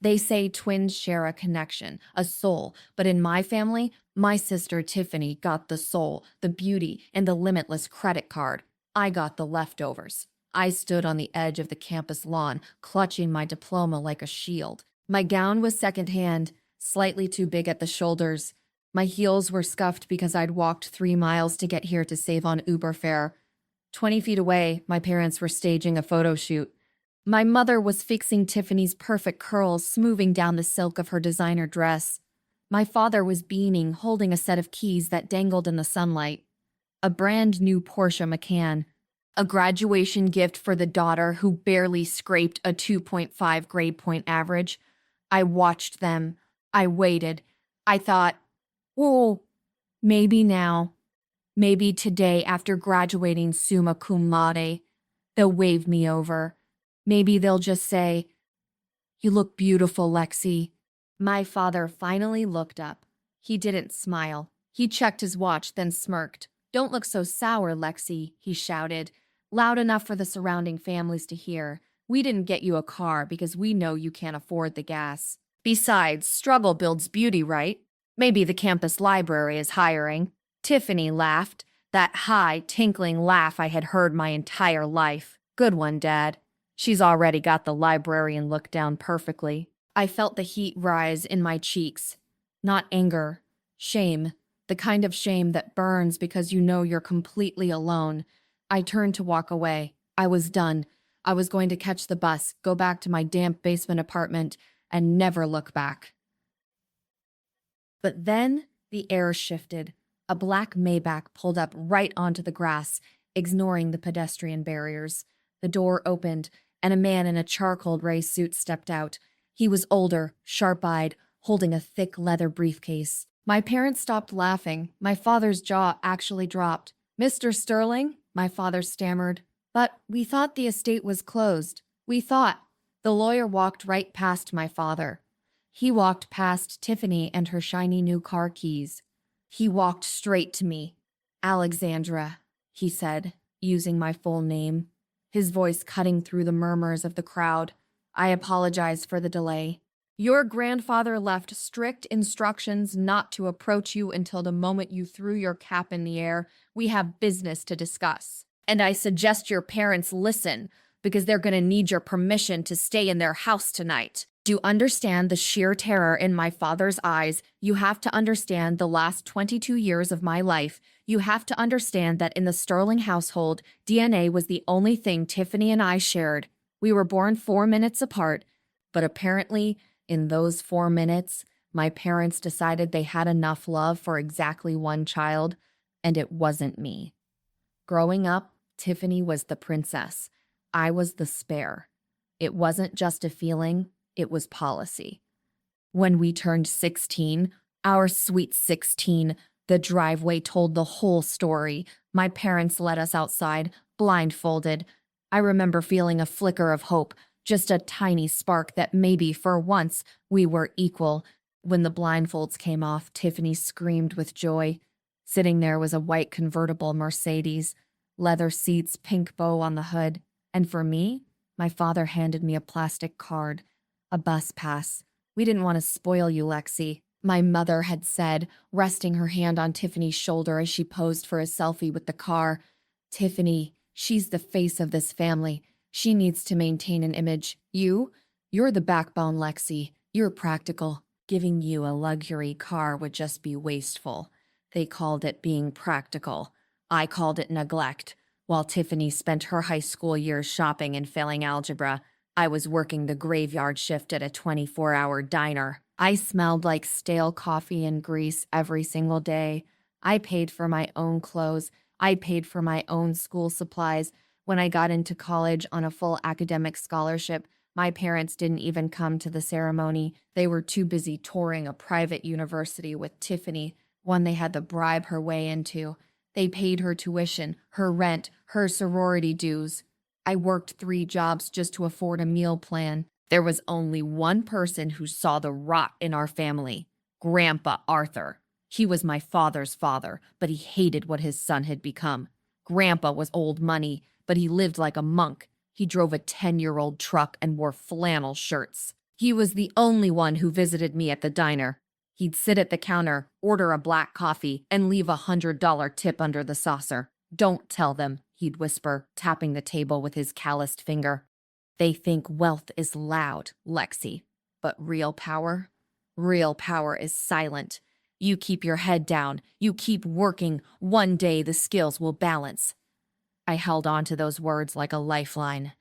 They say twins share a connection, a soul, but in my family, my sister Tiffany got the soul, the beauty, and the limitless credit card. I got the leftovers. I stood on the edge of the campus lawn, clutching my diploma like a shield. My gown was secondhand, slightly too big at the shoulders. My heels were scuffed because I'd walked 3 miles to get here to save on Uber fare. 20 feet away, my parents were staging a photo shoot. My mother was fixing Tiffany's perfect curls, smoothing down the silk of her designer dress. My father was beaming, holding a set of keys that dangled in the sunlight. A brand new Porsche Macan. A graduation gift for the daughter who barely scraped a 2.5 grade point average. I watched them. I waited. I thought, oh, maybe now. Maybe today after graduating summa cum laude, they'll wave me over. Maybe they'll just say, "You look beautiful, Lexi." My father finally looked up. He didn't smile. He checked his watch, then smirked. "Don't look so sour, Lexi," he shouted, loud enough for the surrounding families to hear. "We didn't get you a car because we know you can't afford the gas. Besides, struggle builds beauty, right? Maybe the campus library is hiring." Tiffany laughed, that high, tinkling laugh I had heard my entire life. "Good one, Dad." She's already got the librarian look down perfectly. I felt the heat rise in my cheeks. Not anger, shame, the kind of shame that burns because you know you're completely alone. I turned to walk away. I was done. I was going to catch the bus, go back to my damp basement apartment, and never look back. But then the air shifted. A black Maybach pulled up right onto the grass, ignoring the pedestrian barriers. The door opened, and a man in a charcoal gray suit stepped out. He was older, sharp-eyed, holding a thick leather briefcase. My parents stopped laughing. My father's jaw actually dropped. "Mr. Sterling?" my father stammered. "But we thought the estate was closed. We thought." The lawyer walked right past my father. He walked past Tiffany and her shiny new car keys. He walked straight to me. "Alexandra," he said, using my full name, his voice cutting through the murmurs of the crowd. I apologized for the delay. "Your grandfather left strict instructions not to approach you until the moment you threw your cap in the air. We have business to discuss. And I suggest your parents listen, because they're going to need your permission to stay in their house tonight. Do you understand the sheer terror in my father's eyes? You have to understand the last 22 years of my life. You have to understand that in the Sterling household, DNA was the only thing Tiffany and I shared. We were born 4 minutes apart, but apparently, in those 4 minutes, my parents decided they had enough love for exactly one child, and it wasn't me. Growing up, Tiffany was the princess. I was the spare. It wasn't just a feeling, it was policy. When we turned 16, our sweet 16, the driveway told the whole story. My parents let us outside, blindfolded. I remember feeling a flicker of hope, just a tiny spark that maybe for once we were equal. When the blindfolds came off, Tiffany screamed with joy. Sitting there was a white convertible Mercedes, leather seats, pink bow on the hood. And for me, my father handed me a plastic card, a bus pass. "We didn't want to spoil you, Lexi," my mother had said, resting her hand on Tiffany's shoulder as she posed for a selfie with the car. "Tiffany, she's the face of this family. She needs to maintain an image. You're the backbone, Lexi. You're practical. Giving you a luxury car would just be wasteful." They called it being practical. I called it neglect. While Tiffany spent her high school years shopping and failing algebra, I was working the graveyard shift at a 24-hour diner. I smelled like stale coffee and grease every single day. I paid for my own clothes. I paid for my own school supplies. When I got into college on a full academic scholarship, my parents didn't even come to the ceremony. They were too busy touring a private university with Tiffany, one they had to bribe her way into. They paid her tuition, her rent, her sorority dues. I worked 3 jobs just to afford a meal plan. There was only one person who saw the rot in our family, Grandpa Arthur. He was my father's father, but he hated what his son had become. Grandpa was old money, but he lived like a monk. He drove a 10-year-old truck and wore flannel shirts. He was the only one who visited me at the diner. He'd sit at the counter, order a black coffee, and leave $100 tip under the saucer. "Don't tell them," he'd whisper, tapping the table with his calloused finger. "They think wealth is loud, Lexi. But real power? Real power is silent. You keep your head down. You keep working. One day the skills will balance." I held on to those words like a lifeline.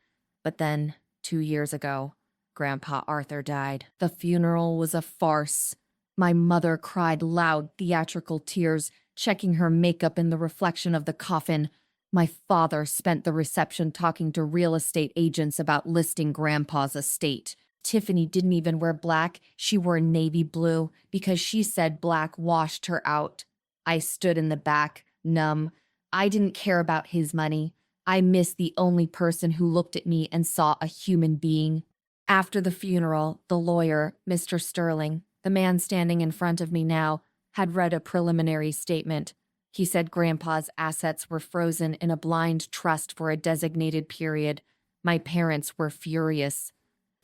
But then, 2 years ago, Grandpa Arthur died. The funeral was a farce. My mother cried loud, theatrical tears, checking her makeup in the reflection of the coffin. My father spent the reception talking to real estate agents about listing Grandpa's estate. Tiffany didn't even wear black. She wore navy blue because she said black washed her out. I stood in the back, numb. I didn't care about his money. I missed the only person who looked at me and saw a human being. After the funeral, the lawyer, Mr. Sterling, the man standing in front of me now, had read a preliminary statement. He said Grandpa's assets were frozen in a blind trust for a designated period. My parents were furious.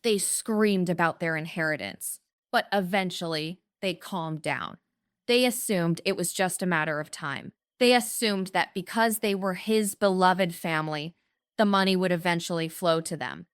They screamed about their inheritance, but eventually they calmed down. They assumed it was just a matter of time. They assumed that because they were his beloved family, the money would eventually flow to them.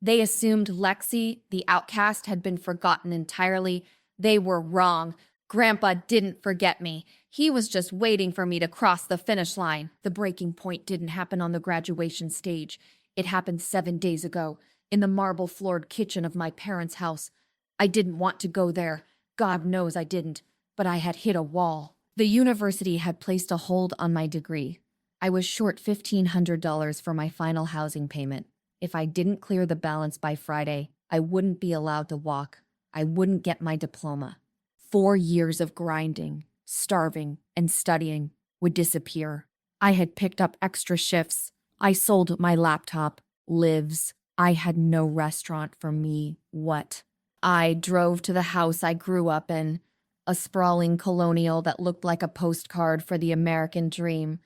They assumed Lexi, the outcast, had been forgotten entirely. They were wrong. Grandpa didn't forget me. He was just waiting for me to cross the finish line. The breaking point didn't happen on the graduation stage. It happened 7 days ago, in the marble-floored kitchen of my parents' house. I didn't want to go there. God knows I didn't. But I had hit a wall. The university had placed a hold on my degree. I was short $1,500 for my final housing payment. If I didn't clear the balance by Friday, I wouldn't be allowed to walk. I wouldn't get my diploma. 4 years of grinding, starving, and studying would disappear. I had picked up extra shifts. I sold my laptop, lives. I had no restaurant for me. What? I drove to the house I grew up in, a sprawling colonial that looked like a postcard for the American dream.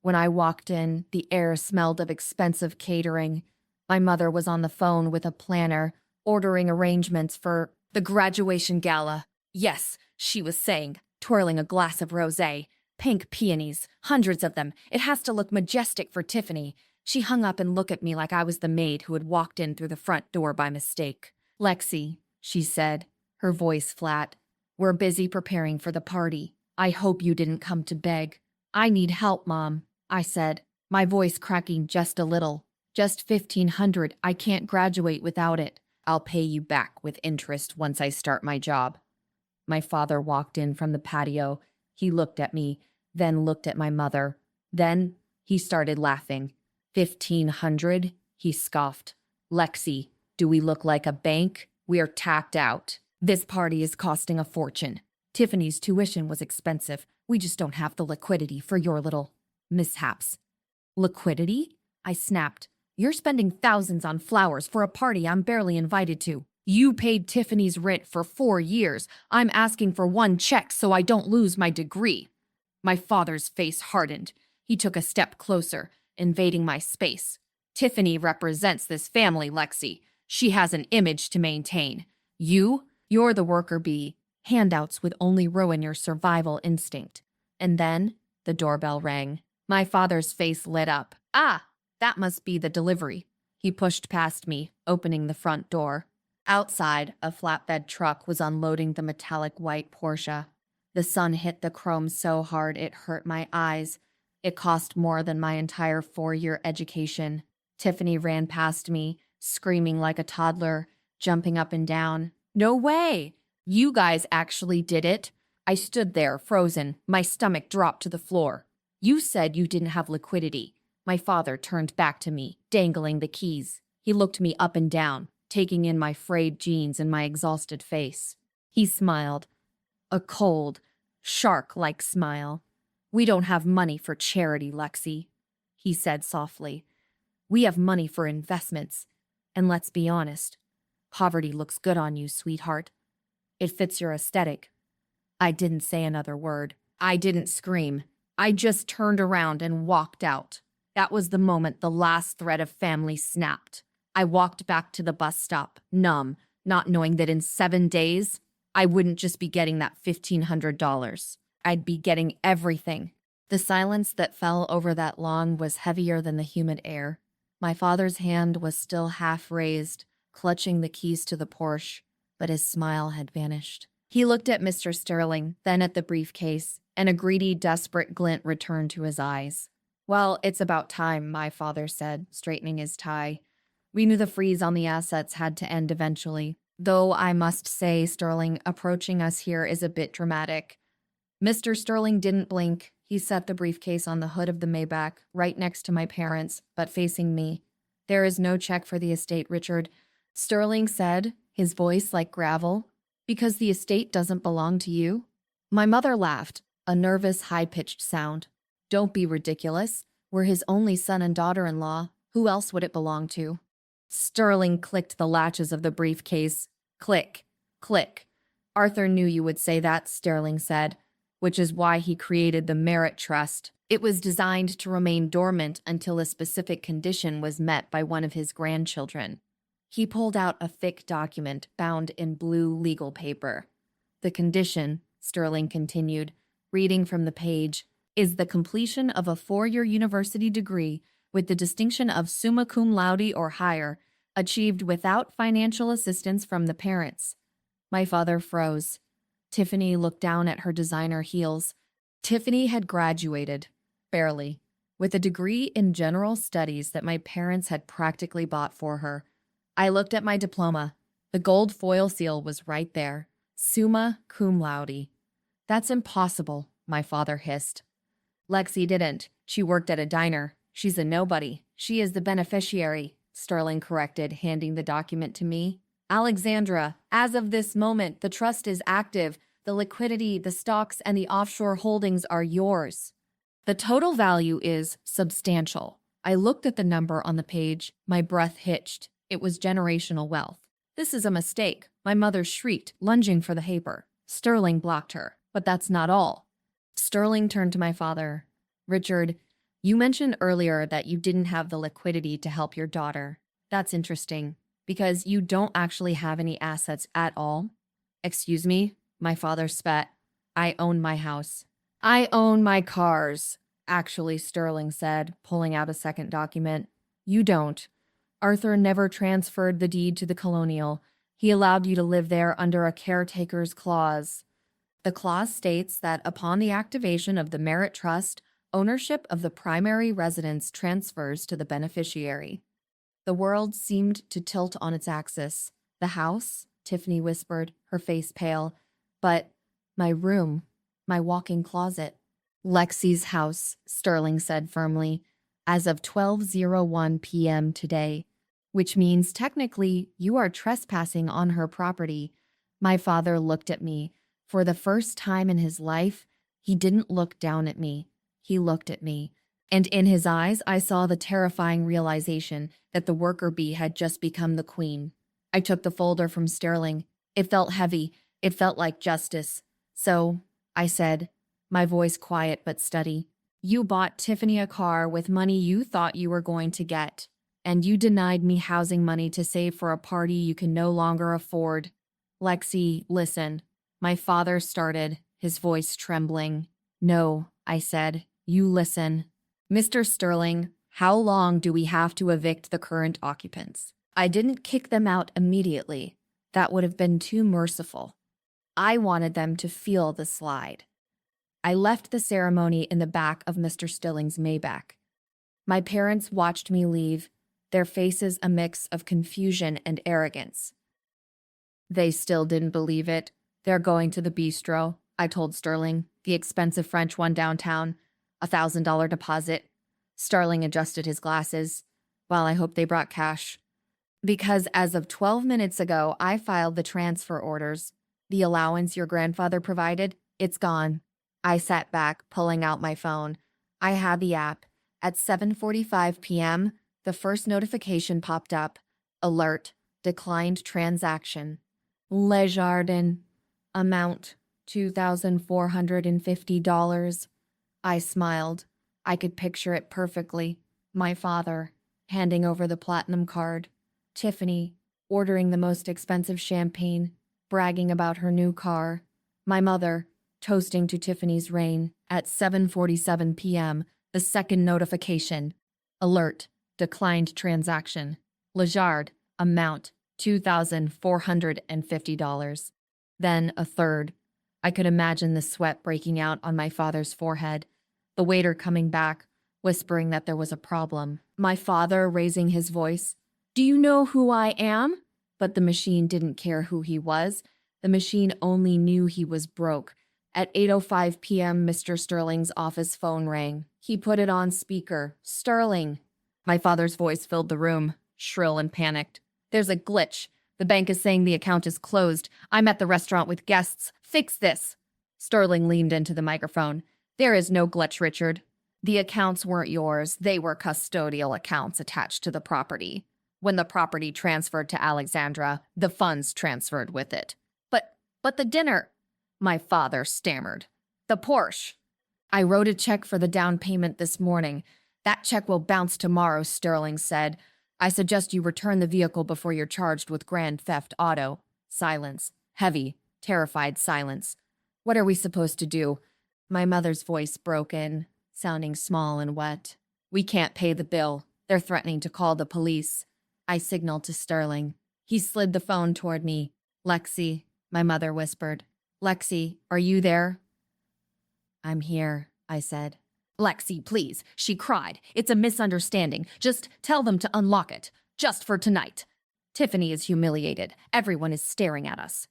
When I walked in, the air smelled of expensive catering. My mother was on the phone with a planner, ordering arrangements for the graduation gala. Yes, she was saying, twirling a glass of rosé. Pink peonies, hundreds of them. It has to look majestic for Tiffany. She hung up and looked at me like I was the maid who had walked in through the front door by mistake. "Lexi," she said, her voice flat, "we're busy preparing for the party. I hope you didn't come to beg." "I need help, Mom," I said, my voice cracking just a little. "Just $1,500. I can't graduate without it. I'll pay you back with interest once I start my job." My father walked in from the patio. He looked at me, then looked at my mother. Then he started laughing. $1,500? He scoffed. "Lexi, do we look like a bank? We're tapped out. This party is costing a fortune. Tiffany's tuition was expensive. We just don't have the liquidity for your little mishaps." "Liquidity?" I snapped. "You're spending thousands on flowers for a party I'm barely invited to. You paid Tiffany's rent for 4 years. I'm asking for 1 check so I don't lose my degree." My father's face hardened. He took a step closer, invading my space. "Tiffany represents this family, Lexi. She has an image to maintain. You're the worker bee. Handouts would only ruin your survival instinct." And then the doorbell rang. My father's face lit up. "Ah, that must be the delivery." He pushed past me, opening the front door. Outside, a flatbed truck was unloading the metallic white Porsche. The sun hit the chrome so hard it hurt my eyes. It cost more than my entire 4-year education. Tiffany ran past me, screaming like a toddler, jumping up and down. "No way! You guys actually did it." I stood there, frozen. My stomach dropped to the floor. "You said you didn't have liquidity." My father turned back to me, dangling the keys. He looked me up and down, taking in my frayed jeans and my exhausted face. He smiled. A cold, shark-like smile. "We don't have money for charity, Lexi," he said softly. "We have money for investments. And let's be honest, poverty looks good on you, sweetheart. It fits your aesthetic." I didn't say another word. I didn't scream. I just turned around and walked out. That was the moment the last thread of family snapped. I walked back to the bus stop, numb, not knowing that in 7 days, I wouldn't just be getting that $1,500. I'd be getting everything. The silence that fell over that lawn was heavier than the humid air. My father's hand was still half raised, clutching the keys to the Porsche, but his smile had vanished. He looked at Mr. Sterling, then at the briefcase, and a greedy, desperate glint returned to his eyes. "Well, it's about time," my father said, straightening his tie. "We knew the freeze on the assets had to end eventually. Though I must say, Sterling, approaching us here is a bit dramatic." Mr. Sterling didn't blink. He set the briefcase on the hood of the Maybach, right next to my parents, but facing me. "There is no check for the estate, Richard," Sterling said, his voice like gravel. "Because the estate doesn't belong to you?" My mother laughed, a nervous, high-pitched sound. "Don't be ridiculous. We're his only son and daughter-in-law. Who else would it belong to?" Sterling clicked the latches of the briefcase. Click, click. "Arthur knew you would say that," Sterling said, "which is why he created the Merit Trust. It was designed to remain dormant until a specific condition was met by one of his grandchildren." He pulled out a thick document bound in blue legal paper. "The condition," Sterling continued, reading from the page, "is the completion of a 4-year university degree with the distinction of summa cum laude or higher, achieved without financial assistance from the parents." My father froze. Tiffany looked down at her designer heels. Tiffany had graduated, barely, with a degree in general studies that my parents had practically bought for her. I looked at my diploma. The gold foil seal was right there. Summa cum laude. "That's impossible," my father hissed. "Lexi didn't. She worked at a diner. She's a nobody. She is the beneficiary," Sterling corrected, handing the document to me. "Alexandra, as of this moment, the trust is active. The liquidity, the stocks, and the offshore holdings are yours. The total value is substantial." I looked at the number on the page. My breath hitched. It was generational wealth. "This is a mistake," my mother shrieked, lunging for the paper. Sterling blocked her. "But that's not all." Sterling turned to my father. "Richard, you mentioned earlier that you didn't have the liquidity to help your daughter. That's interesting, because you don't actually have any assets at all." "Excuse me?" My father spat. "I own my house." "I own my cars," actually, Sterling said, pulling out a second document. "You don't. Arthur never transferred the deed to the Colonial. He allowed you to live there under a caretaker's clause. The clause states that upon the activation of the Merit Trust, ownership of the primary residence transfers to the beneficiary." The world seemed to tilt on its axis. "The house?" Tiffany whispered, her face pale. "But my room, my walk-in closet." "Lexi's house," Sterling said firmly, "as of 12:01 p.m. today, which means technically you are trespassing on her property." My father looked at me. For the first time in his life, he didn't look down at me. He looked at me. And in his eyes, I saw the terrifying realization that the worker bee had just become the queen. I took the folder from Sterling. It felt heavy. It felt like justice. "So," I said, my voice quiet but steady, "you bought Tiffany a car with money you thought you were going to get, and you denied me housing money to save for a party you can no longer afford. Lexi, listen." My father started, his voice trembling. "No," I said, "you listen. Mr. Sterling, how long do we have to evict the current occupants? I didn't kick them out immediately. That would have been too merciful. I wanted them to feel the slide. I left the ceremony in the back of Mr. Stilling's Maybach. My parents watched me leave, their faces a mix of confusion and arrogance. They still didn't believe it. "They're going to the bistro," I told Sterling, "the expensive French one downtown. $1,000 deposit." Sterling adjusted his glasses. "Well, I hope they brought cash." "Because as of 12 minutes ago, I filed the transfer orders. The allowance your grandfather provided, it's gone." I sat back, pulling out my phone. I had the app. At 7:45 p.m., the first notification popped up. Alert, declined transaction. Le Jardin. Amount, $2,450. I smiled. I could picture it perfectly. My father, handing over the platinum card. Tiffany, ordering the most expensive champagne, bragging about her new car. My mother, toasting to Tiffany's reign at 7:47 p.m., the second notification. Alert, declined transaction. Lajard, amount, $2,450. Then a third. I could imagine the sweat breaking out on my father's forehead. The waiter coming back, whispering that there was a problem. My father raising his voice. Do you know who I am? But the machine didn't care who he was. The machine only knew he was broke. At 8:05 p.m., Mr. Sterling's office phone rang. He put it on speaker. Sterling. My father's voice filled the room, shrill and panicked. There's a glitch. The bank is saying the account is closed. I'm at the restaurant with guests. Fix this. Sterling leaned into the microphone. There is no glitch, Richard. The accounts weren't yours. They were custodial accounts attached to the property. When the property transferred to Alexandra, the funds transferred with it. But the dinner, my father stammered. The Porsche. I wrote a check for the down payment this morning. That check will bounce tomorrow, Sterling said. I suggest you return the vehicle before you're charged with grand theft auto. Silence. Heavy, terrified silence. What are we supposed to do? My mother's voice broke in, sounding small and wet. We can't pay the bill. They're threatening to call the police. I signaled to Sterling. He slid the phone toward me. Lexi, my mother whispered. Lexi, are you there? I'm here, I said. Lexi, please, she cried. It's a misunderstanding. Just tell them to unlock it. Just for tonight. Tiffany is humiliated. Everyone is staring at us.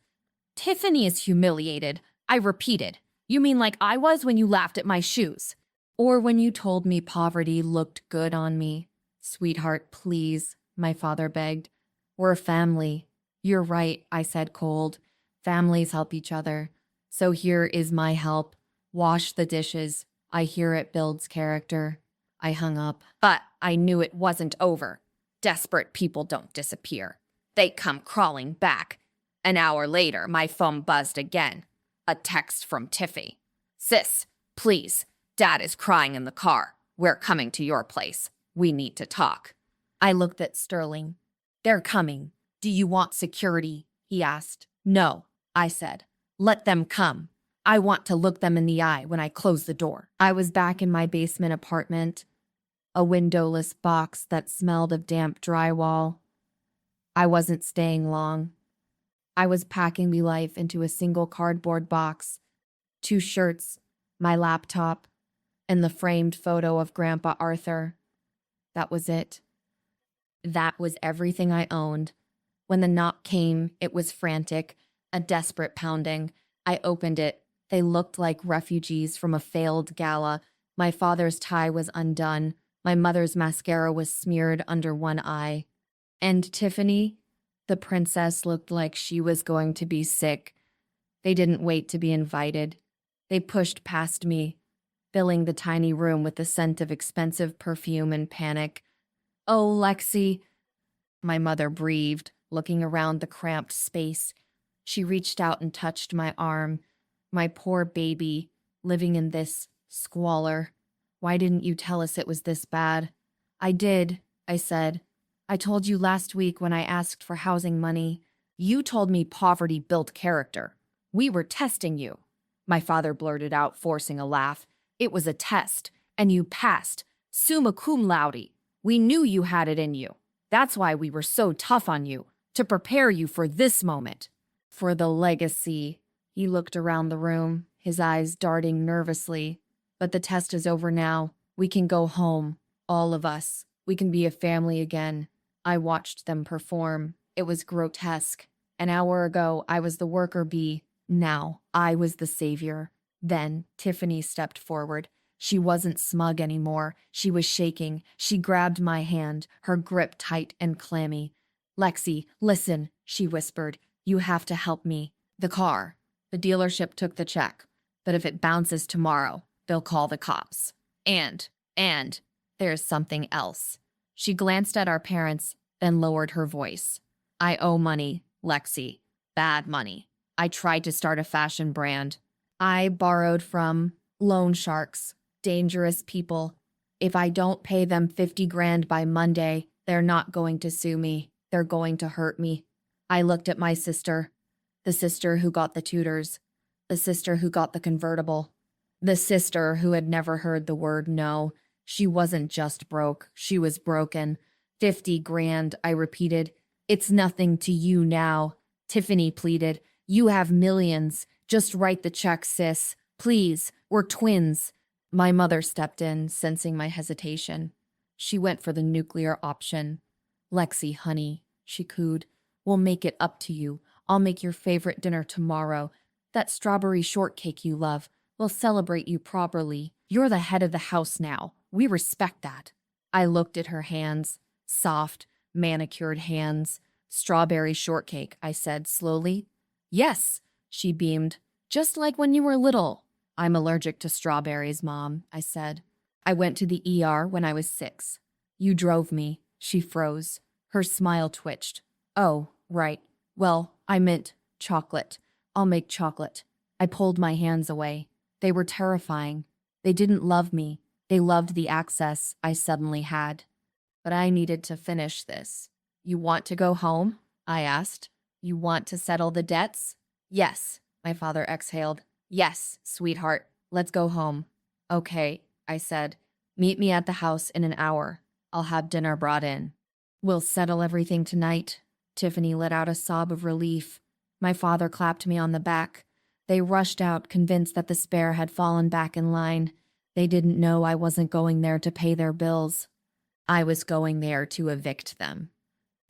Tiffany is humiliated, I repeated. You mean like I was when you laughed at my shoes? Or when you told me poverty looked good on me? Sweetheart, please, my father begged. We're a family. You're right, I said cold. Families help each other. So here is my help. Wash the dishes. I hear it builds character. I hung up. But I knew it wasn't over. Desperate people don't disappear. They come crawling back. An hour later, my phone buzzed again. A text from Tiffy. Sis, please. Dad is crying in the car. We're coming to your place. We need to talk. I looked at Sterling. They're coming. Do you want security? He asked. No, I said. Let them come. I want to look them in the eye when I close the door. I was back in my basement apartment, a windowless box that smelled of damp drywall. I wasn't staying long. I was packing me life into a single cardboard box, 2 shirts, my laptop, and the framed photo of Grandpa Arthur. That was it. That was everything I owned. When the knock came, it was frantic, a desperate pounding. I opened it. They looked like refugees from a failed gala. My father's tie was undone. My mother's mascara was smeared under one eye. And Tiffany, the princess, looked like she was going to be sick. They didn't wait to be invited. They pushed past me, filling the tiny room with the scent of expensive perfume and panic. Oh, Lexi, my mother breathed, looking around the cramped space. She reached out and touched my arm. My poor baby, living in this squalor. Why didn't you tell us it was this bad? I did, I said. I told you last week when I asked for housing money. You told me poverty built character. We were testing you. My father blurted out, forcing a laugh. It was a test, and you passed. Summa cum laude. We knew you had it in you. That's why we were so tough on you, to prepare you for this moment. For the legacy. He looked around the room, his eyes darting nervously. But the test is over now. We can go home, all of us. We can be a family again. I watched them perform. It was grotesque. An hour ago, I was the worker bee. Now, I was the savior. Then, Tiffany stepped forward. She wasn't smug anymore. She was shaking. She grabbed my hand, her grip tight and clammy. Lexi, listen, she whispered. You have to help me. The car. The dealership took the check. But if it bounces tomorrow, they'll call the cops. And, there's something else. She glanced at our parents, then lowered her voice. I owe money, Lexi. Bad money. I tried to start a fashion brand. I borrowed from loan sharks, dangerous people. If I don't pay them 50 grand by Monday, they're not going to sue me. They're going to hurt me. I looked at my sister, the sister who got the tutors, the sister who got the convertible, the sister who had never heard the word no. She wasn't just broke, she was broken. 50 grand, I repeated. It's nothing to you now. Tiffany pleaded. You have millions. Just write the check, sis. Please, we're twins. My mother stepped in, sensing my hesitation. She went for the nuclear option. Lexi, honey, she cooed. We'll make it up to you. I'll make your favorite dinner tomorrow. That strawberry shortcake you love. We'll celebrate you properly. You're the head of the house now. We respect that. I looked at her hands. Soft, manicured hands. Strawberry shortcake, I said slowly. Yes, she beamed. Just like when you were little. I'm allergic to strawberries, Mom, I said. I went to the ER when I was 6. You drove me. She froze. Her smile twitched. Oh, right. Well, I meant chocolate. I'll make chocolate. I pulled my hands away. They were terrifying. They didn't love me. They loved the access I suddenly had. But I needed to finish this. You want to go home? I asked. You want to settle the debts? Yes, my father exhaled. Yes, sweetheart. Let's go home. Okay, I said. Meet me at the house in an hour. I'll have dinner brought in. We'll settle everything tonight. Tiffany let out a sob of relief. My father clapped me on the back. They rushed out, convinced that the spare had fallen back in line. They didn't know I wasn't going there to pay their bills. I was going there to evict them.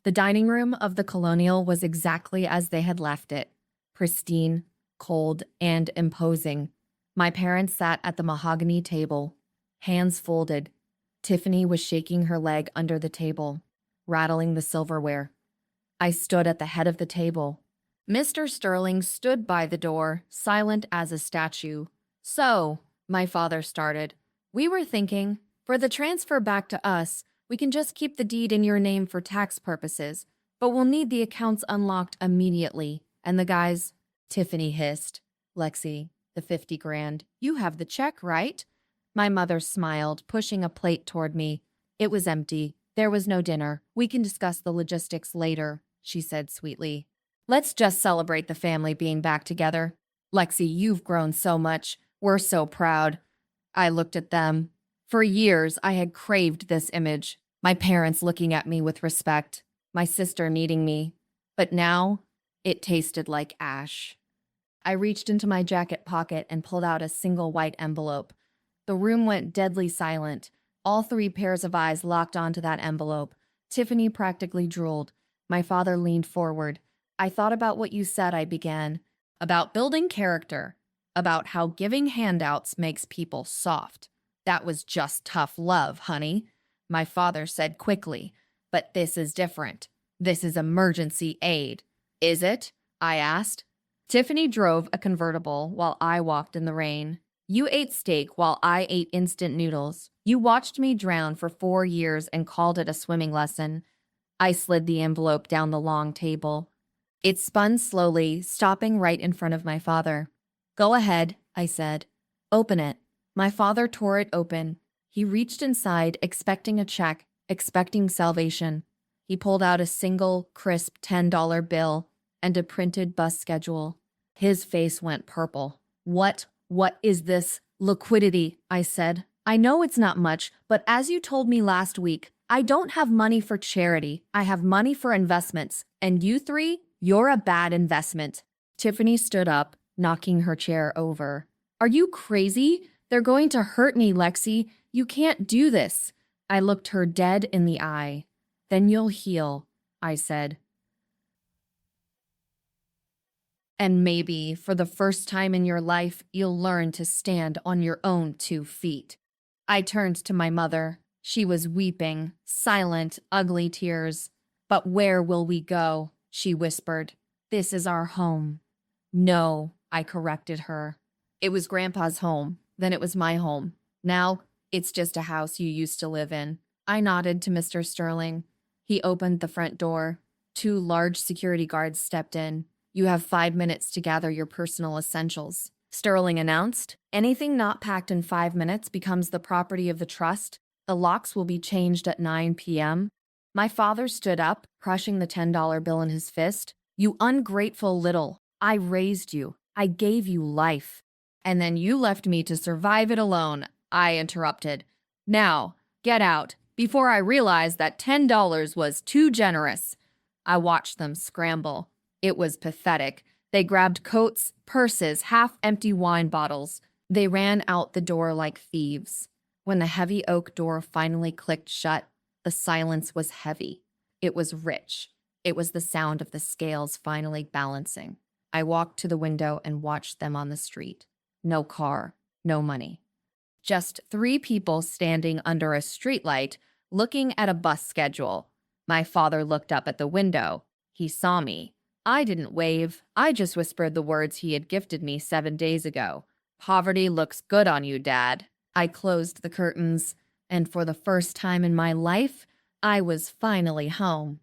The dining room of the Colonial was exactly as they had left it, pristine, cold, and imposing. My parents sat at the mahogany table, hands folded. Tiffany was shaking her leg under the table, rattling the silverware. I stood at the head of the table. Mr. Sterling stood by the door, silent as a statue. So, my father started, we were thinking, for the transfer back to us, we can just keep the deed in your name for tax purposes, but we'll need the accounts unlocked immediately. And the guys, Tiffany hissed. Lexi, the 50 grand. You have the check, right? My mother smiled, pushing a plate toward me. It was empty. There was no dinner. We can discuss the logistics later, she said sweetly. Let's just celebrate the family being back together. Lexi, you've grown so much. We're so proud. I looked at them. For years, I had craved this image. My parents looking at me with respect. My sister needing me. But now, it tasted like ash. I reached into my jacket pocket and pulled out a single white envelope. The room went deadly silent. All 3 pairs of eyes locked onto that envelope. Tiffany practically drooled. My father leaned forward. I thought about what you said, I began. About building character. About how giving handouts makes people soft. That was just tough love, honey, my father said quickly. But this is different. This is emergency aid. Is it? I asked. Tiffany drove a convertible while I walked in the rain. You ate steak while I ate instant noodles. You watched me drown for 4 years and called it a swimming lesson. I slid the envelope down the long table. It spun slowly, stopping right in front of my father. Go ahead, I said. Open it. My father tore it open. He reached inside, expecting a check, expecting salvation. He pulled out a single, crisp $10 bill and a printed bus schedule. His face went purple. What is this? Liquidity, I said. I know it's not much, but as you told me last week, I don't have money for charity. I have money for investments. And you 3, you're a bad investment. Tiffany stood up, knocking her chair over. Are you crazy? They're going to hurt me, Lexi. You can't do this. I looked her dead in the eye. Then you'll heal, I said. And maybe, for the first time in your life, you'll learn to stand on your own 2 feet. I turned to my mother. She was weeping, silent, ugly tears. But where will we go? She whispered. This is our home. No, I corrected her. It was Grandpa's home. Then it was my home. Now, it's just a house you used to live in. I nodded to Mr. Sterling. He opened the front door. 2 large security guards stepped in. You have 5 minutes to gather your personal essentials, Sterling announced. Anything not packed in 5 minutes becomes the property of the trust. The locks will be changed at 9 p.m. My father stood up, crushing the $10 bill in his fist. You ungrateful little. I raised you. I gave you life. And then you left me to survive it alone, I interrupted. Now, get out, before I realized that $10 was too generous. I watched them scramble. It was pathetic. They grabbed coats, purses, half-empty wine bottles. They ran out the door like thieves. When the heavy oak door finally clicked shut, the silence was heavy. It was rich. It was the sound of the scales finally balancing. I walked to the window and watched them on the street. No car, no money. Just 3 people standing under a streetlight, looking at a bus schedule. My father looked up at the window. He saw me. I didn't wave. I just whispered the words he had gifted me 7 days ago. Poverty looks good on you, Dad. I closed the curtains, and for the first time in my life, I was finally home.